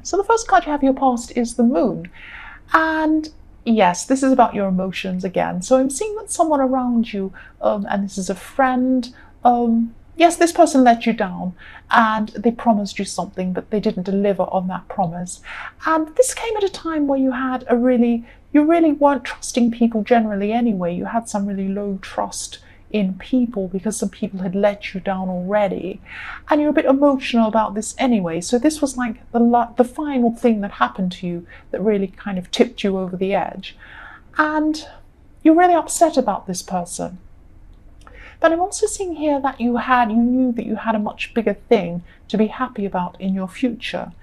So the first card you have in your past is the Moon. And yes, this is about your emotions again. So I'm seeing that someone around you, and this is a friend, yes, this person let you down and they promised you something, but they didn't deliver on that promise. And this came at a time where you really weren't trusting people generally anyway. You had some really low trust in people because some people had let you down already, and you're a bit emotional about this anyway. So this was like the final thing that happened to you that really kind of tipped you over the edge, and you're really upset about this person. But I'm also seeing here that you knew that you had a much bigger thing to be happy about in your future,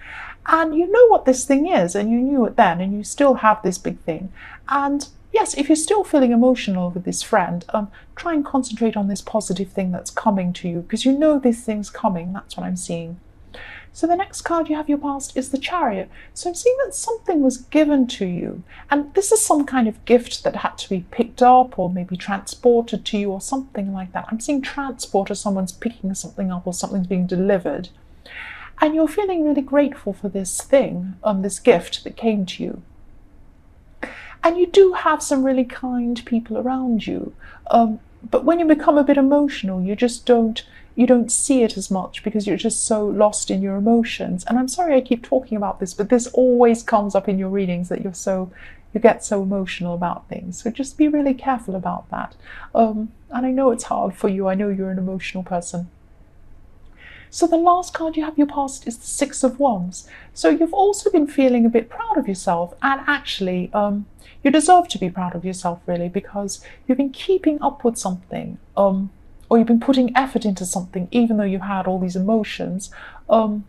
and you know what this thing is, and you knew it then, and you still have this big thing. And yes, if you're still feeling emotional with this friend, try and concentrate on this positive thing that's coming to you, because you know this thing's coming. That's what I'm seeing. So the next card you have your past is the Chariot. So I'm seeing that something was given to you, and this is some kind of gift that had to be picked up or maybe transported to you or something like that. I'm seeing transport, or someone's picking something up or something's being delivered. And you're feeling really grateful for this thing, this gift that came to you. And you do have some really kind people around you. But when you become a bit emotional, you don't see it as much because you're just so lost in your emotions. And I'm sorry I keep talking about this, but this always comes up in your readings, that you get so emotional about things. So just be really careful about that. And I know it's hard for you. I know you're an emotional person. So the last card you have your past is the Six of Wands. So you've also been feeling a bit proud of yourself, and actually you deserve to be proud of yourself, really, because you've been keeping up with something, or you've been putting effort into something, even though you've had all these emotions. You've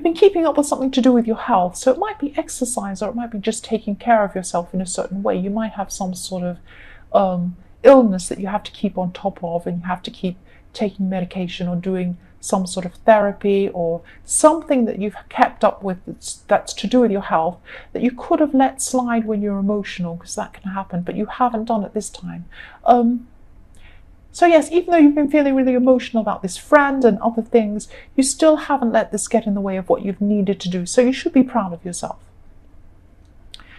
been keeping up with something to do with your health. So it might be exercise, or it might be just taking care of yourself in a certain way. You might have some sort of illness that you have to keep on top of, and you have to keep taking medication or doing some sort of therapy, or something that you've kept up with that's to do with your health, that you could have let slide when you're emotional, because that can happen, but you haven't done it this time. So yes, even though you've been feeling really emotional about this friend and other things, you still haven't let this get in the way of what you've needed to do. So you should be proud of yourself.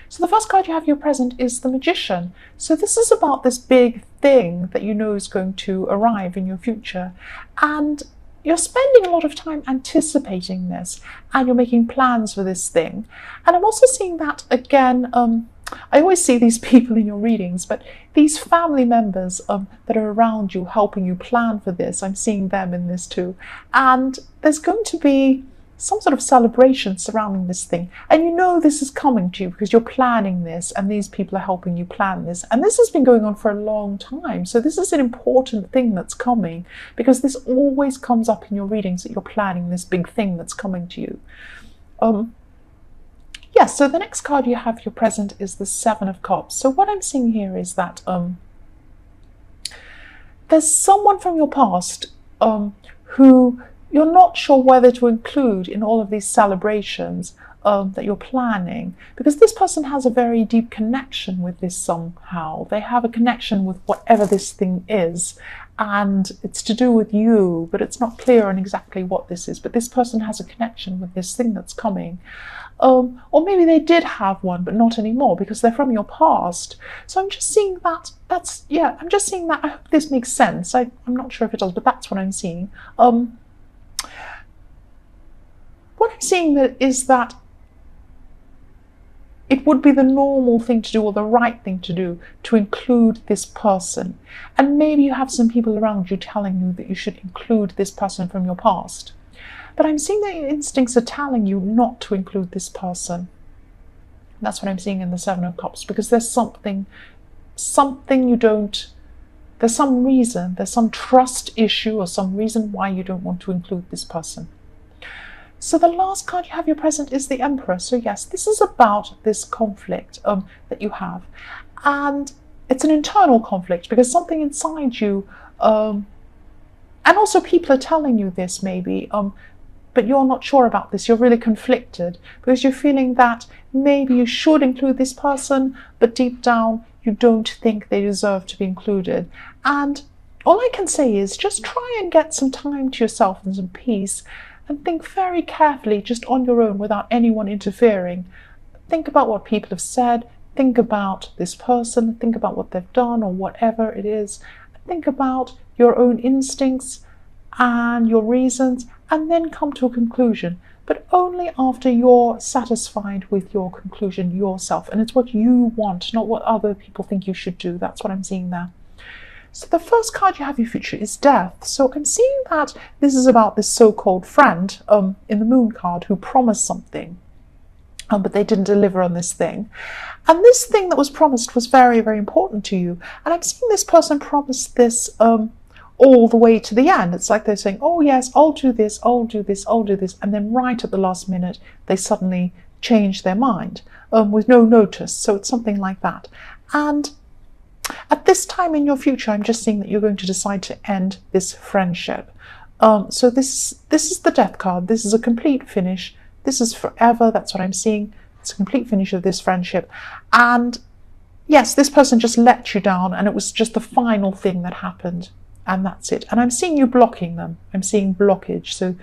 So the first card you have your present is the Magician. So this is about this big thing that you know is going to arrive in your future. And you're spending a lot of time anticipating this, and you're making plans for this thing. And I'm also seeing that again, I always see these people in your readings, but these family members that are around you helping you plan for this, I'm seeing them in this too. And there's going to be some sort of celebration surrounding this thing. And you know this is coming to you because you're planning this, and these people are helping you plan this. And this has been going on for a long time. So this is an important thing that's coming, because this always comes up in your readings, that you're planning this big thing that's coming to you. Yes, so the next card you have your present is the Seven of Cups. So what I'm seeing here is that there's someone from your past who you're not sure whether to include in all of these celebrations that you're planning, because this person has a very deep connection with this somehow. They have a connection with whatever this thing is, and it's to do with you, but it's not clear on exactly what this is. But this person has a connection with this thing that's coming. Or maybe they did have one, but not anymore because they're from your past. So I'm just seeing that. I'm just seeing that. I hope this makes sense. I'm not sure if it does, but that's what I'm seeing. What I'm seeing is that it would be the normal thing to do, or the right thing to do, to include this person. And maybe you have some people around you telling you that you should include this person from your past. But I'm seeing that your instincts are telling you not to include this person. That's what I'm seeing in the Seven of Cups, because there's something you don't, there's some reason, there's some trust issue or some reason why you don't want to include this person. So the last card you have your present is the Emperor. So yes, this is about this conflict that you have. And it's an internal conflict, because something inside you, and also people are telling you this maybe, but you're not sure about this. You're really conflicted because you're feeling that maybe you should include this person, but deep down you don't think they deserve to be included. And all I can say is just try and get some time to yourself and some peace, and think very carefully, just on your own, without anyone interfering. Think about what people have said, think about this person, think about what they've done or whatever it is. Think about your own instincts and your reasons, and then come to a conclusion. But only after you're satisfied with your conclusion yourself. And it's what you want, not what other people think you should do. That's what I'm seeing there. So the first card you have in your future is death. So I'm seeing that this is about this so-called friend in the moon card who promised something, but they didn't deliver on this thing. And this thing that was promised was very, very important to you. And I'm seeing this person promise this all the way to the end. It's like they're saying, oh yes, I'll do this, I'll do this, I'll do this. And then right at the last minute, they suddenly change their mind with no notice. So it's something like that. And at this time in your future, I'm just seeing that you're going to decide to end this friendship. So this is the death card. This is a complete finish. This is forever. That's what I'm seeing. It's a complete finish of this friendship. And yes, this person just let you down, and it was just the final thing that happened. And that's it. And I'm seeing you blocking them. I'm seeing blockage. So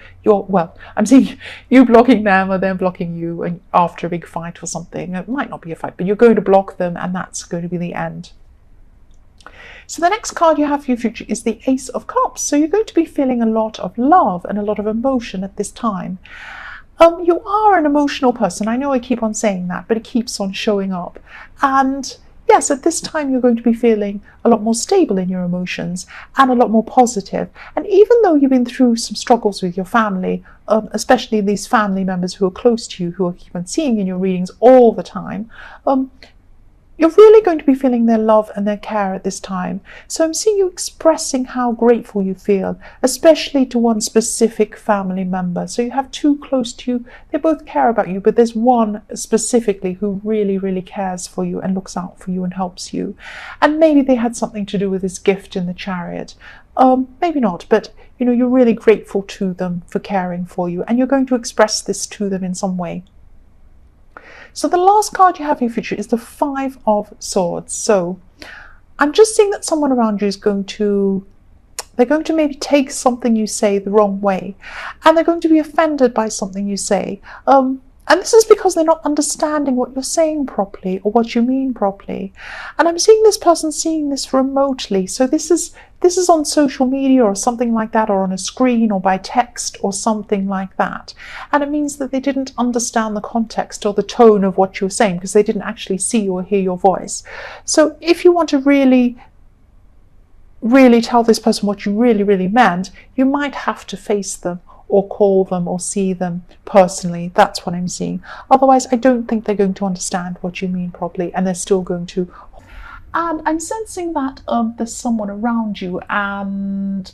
I'm seeing you blocking them or them blocking you, and after a big fight or something. It might not be a fight, but you're going to block them, and that's going to be the end. So the next card you have for your future is the Ace of Cups. So you're going to be feeling a lot of love and a lot of emotion at this time. You are an emotional person. I know I keep on saying that, but it keeps on showing up. And yes, at this time you're going to be feeling a lot more stable in your emotions and a lot more positive. And even though you've been through some struggles with your family, especially these family members who are close to you, who are keep on seeing in your readings all the time, you're really going to be feeling their love and their care at this time. So I'm seeing you expressing how grateful you feel, especially to one specific family member. So you have two close to you. They both care about you, but there's one specifically who really, really cares for you and looks out for you and helps you. And maybe they had something to do with this gift in the Chariot. Maybe not, but you're really grateful to them for caring for you, and you're going to express this to them in some way. So the last card you have in your future is the Five of Swords. So I'm just seeing that someone around you is going to maybe take something you say the wrong way, and they're going to be offended by something you say. And this is because they're not understanding what you're saying properly or what you mean properly. And I'm seeing this person seeing this remotely. So this is on social media or something like that, or on a screen or by text or something like that. And it means that they didn't understand the context or the tone of what you were saying, because they didn't actually see or hear your voice. So if you want to really tell this person what you really, really meant, you might have to face them or call them or see them personally. That's what I'm seeing. Otherwise, I don't think they're going to understand what you mean properly, and they're still going to. And I'm sensing that there's someone around you, and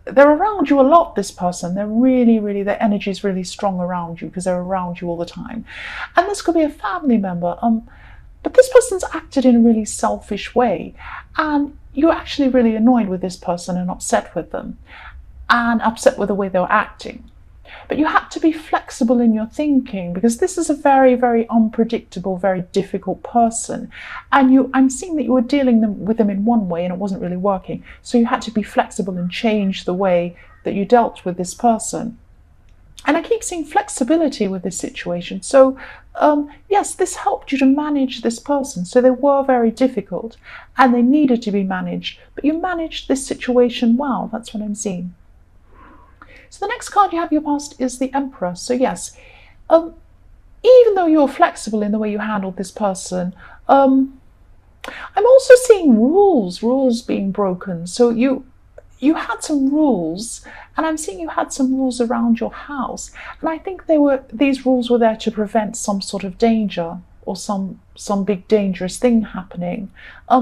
they're around you a lot, this person. They're really, really, their energy is really strong around you because they're around you all the time. And this could be a family member, but this person's acted in a really selfish way, and you're actually really annoyed with this person and upset with them, and upset with the way they were acting. But you had to be flexible in your thinking, because this is a very, very unpredictable, very difficult person. And I'm seeing that you were dealing with them in one way and it wasn't really working. So you had to be flexible and change the way that you dealt with this person. And I keep seeing flexibility with this situation. So yes, this helped you to manage this person. So they were very difficult and they needed to be managed, but you managed this situation well. That's what I'm seeing. So the next card you have in your past is the Emperor. So yes, even though you're flexible in the way you handled this person, I'm also seeing rules being broken. So you had some rules, and I'm seeing you had some rules around your house, and I think these rules were there to prevent some sort of danger or some big dangerous thing happening.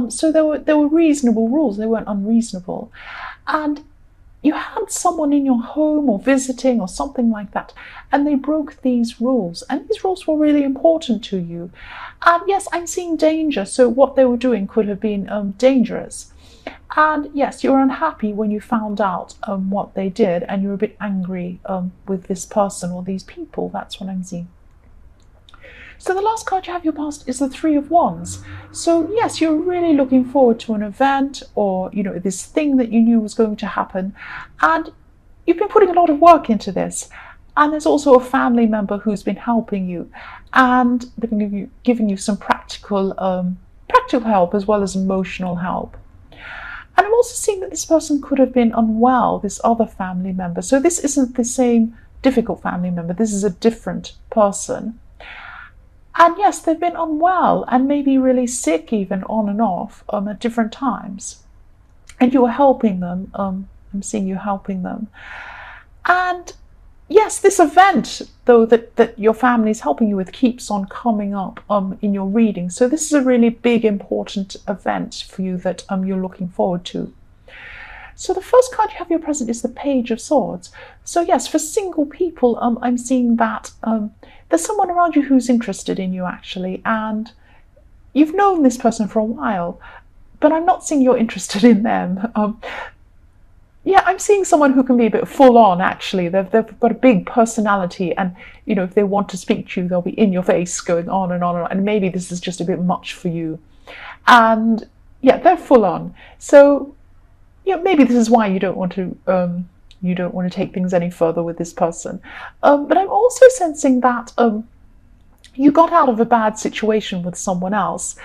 So there were reasonable rules. They weren't unreasonable, and you had someone in your home or visiting or something like that, and they broke these rules, and these rules were really important to you. And yes, I'm seeing danger, so what they were doing could have been dangerous. And yes, you were unhappy when you found out what they did, and you were a bit angry with this person or these people. That's what I'm seeing. So the last card you have in your past is the Three of Wands. So yes, you're really looking forward to an event, or this thing that you knew was going to happen, and you've been putting a lot of work into this, And there's also a family member who's been helping you, and they've been giving you some practical help as well as emotional help. And I'm also seeing that this person could have been unwell, this other family member. So this isn't the same difficult family member. This is a different person. And yes, they've been unwell and maybe really sick even on and off at different times. And you are helping them. I'm seeing you helping them. And yes, this event, though, that your family is helping you with keeps on coming up in your reading. So this is a really big, important event for you that you're looking forward to. So the first card you have in your present is the Page of Swords. So yes, for single people, I'm seeing that there's someone around you who's interested in you, actually, and you've known this person for a while, but I'm not seeing you're interested in them. Yeah, I'm seeing someone who can be a bit full on, actually. They've got a big personality, and if they want to speak to you, they'll be in your face going on and on and on, and maybe this is just a bit much for you. And yeah, they're full on. So maybe this is why you don't want to take things any further with this person. But I'm also sensing that you got out of a bad situation with someone else.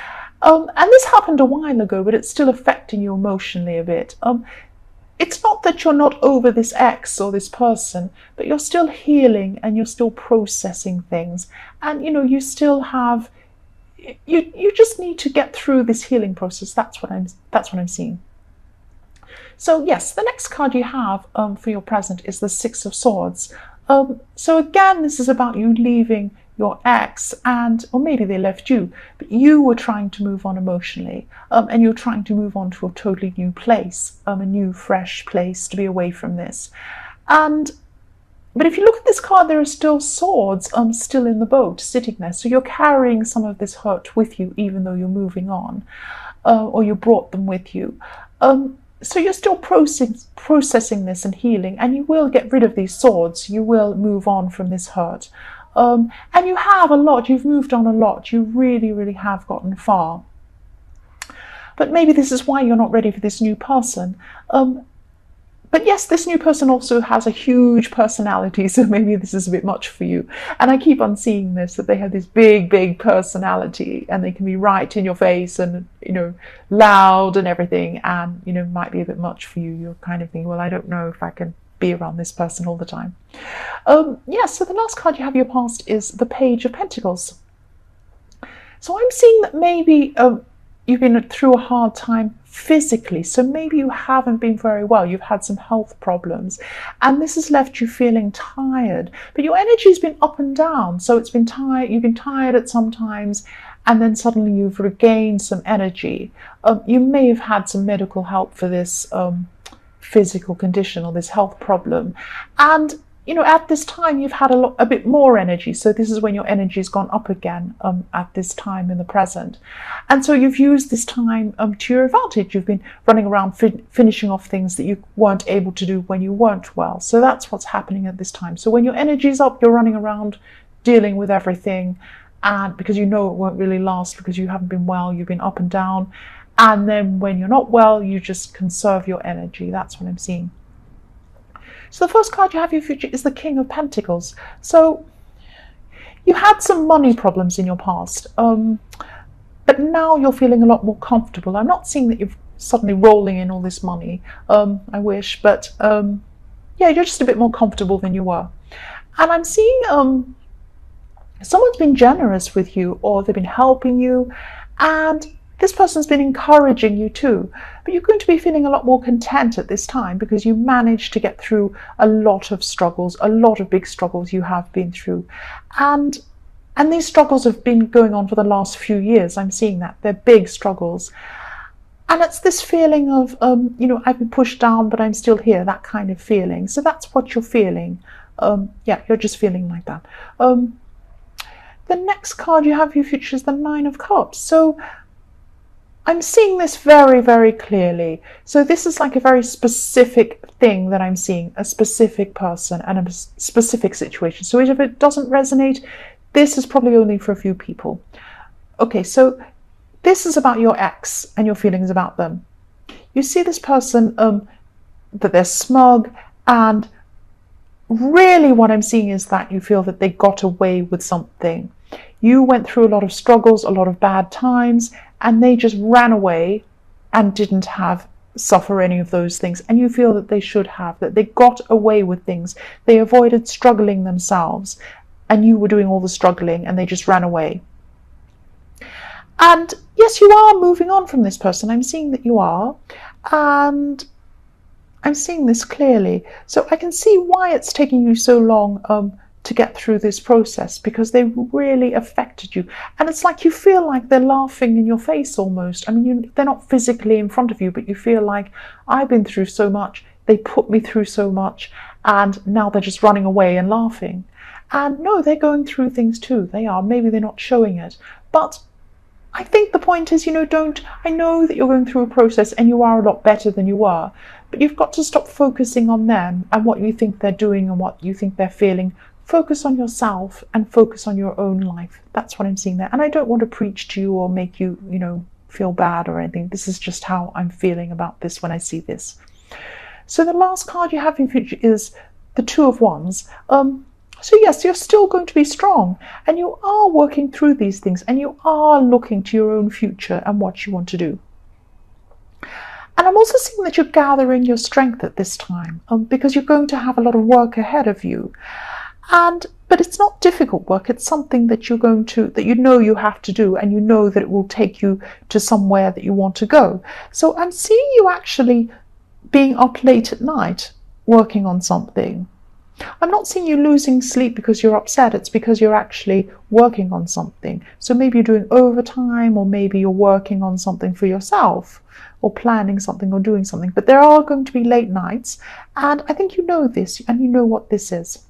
And this happened a while ago, but it's still affecting you emotionally a bit. It's not that you're not over this ex or this person, but you're still healing and you're still processing things. And, you still have, you just need to get through this healing process. That's what I'm seeing. So yes, the next card you have for your present is the Six of Swords. So again, this is about you leaving your ex, or maybe they left you, but you were trying to move on emotionally, and you're trying to move on to a totally new place, a new, fresh place to be away from this. But if you look at this card, there are still swords still in the boat, sitting there. So you're carrying some of this hurt with you, even though you're moving on, or you brought them with you. So you're still processing this and healing, and you will get rid of these swords. You will move on from this hurt. And you have a lot. You've moved on a lot. You really, really have gotten far. But maybe this is why you're not ready for this new person. But yes, this new person also has a huge personality, so maybe this is a bit much for you. And I keep on seeing this, that they have this big, big personality, and they can be right in your face and, loud and everything, and, might be a bit much for you. You're kind of thinking, well, I don't know if I can be around this person all the time. Yes, so the last card you have in your past is the Page of Pentacles. So I'm seeing that maybe you've been through a hard time physically, so maybe you haven't been very well. You've had some health problems, and this has left you feeling tired, but your energy has been up and down. So it's been tired. You've been tired at some times, and then suddenly you've regained some energy. You may have had some medical help for this physical condition or this health problem, and at this time you've had a bit more energy. So this is when your energy has gone up again at this time in the present, and so you've used this time to your advantage. You've been running around finishing off things that you weren't able to do when you weren't well. So that's what's happening at this time. So when your energy is up, you're running around dealing with everything, and because it won't really last, because you haven't been well, you've been up and down. And then when you're not well, you just conserve your energy. That's what I'm seeing. So the first card you have in your future is the King of Pentacles. So you had some money problems in your past, but now you're feeling a lot more comfortable. I'm not seeing that you're suddenly rolling in all this money. I wish, but yeah, you're just a bit more comfortable than you were. And I'm seeing someone's been generous with you, or they've been helping you, and this person's been encouraging you too, but you're going to be feeling a lot more content at this time because you managed to get through a lot of struggles, a lot of big struggles you have been through. And these struggles have been going on for the last few years. I'm seeing that. They're big struggles. And it's this feeling of, I've been pushed down, but I'm still here, that kind of feeling. So that's what you're feeling. Yeah, you're just feeling like that. The next card you have in your future is the Nine of Cups. So I'm seeing this very, very clearly. So this is like a very specific thing that I'm seeing, a specific person and a specific situation. So if it doesn't resonate, this is probably only for a few people. Okay, so this is about your ex and your feelings about them. You see this person, that they're smug, and really what I'm seeing is that you feel that they got away with something. You went through a lot of struggles, a lot of bad times, and they just ran away and didn't have suffer any of those things. And you feel that they should have, that they got away with things. They avoided struggling themselves, and you were doing all the struggling, and they just ran away. And yes, you are moving on from this person. I'm seeing that you are, and I'm seeing this clearly. So I can see why it's taking you so long to get through this process, because they really affected you. And it's like you feel like they're laughing in your face almost. I mean, they're not physically in front of you, but you feel like, I've been through so much, they put me through so much, and now they're just running away and laughing. And no, they're going through things too. They are. Maybe they're not showing it. But I think the point is, I know that you're going through a process and you are a lot better than you were, but you've got to stop focusing on them and what you think they're doing and what you think they're feeling. Focus on yourself and focus on your own life. That's what I'm seeing there. And I don't want to preach to you or make you, feel bad or anything. This is just how I'm feeling about this when I see this. So the last card you have in future is the Two of Wands. So yes, you're still going to be strong, and you are working through these things, and you are looking to your own future and what you want to do. And I'm also seeing that you're gathering your strength at this time, because you're going to have a lot of work ahead of you. But it's not difficult work. It's something that that you have to do, and you know that it will take you to somewhere that you want to go. So I'm seeing you actually being up late at night working on something. I'm not seeing you losing sleep because you're upset. It's because you're actually working on something. So maybe you're doing overtime, or maybe you're working on something for yourself, or planning something or doing something. But there are going to be late nights, and I think you know this, and you know what this is.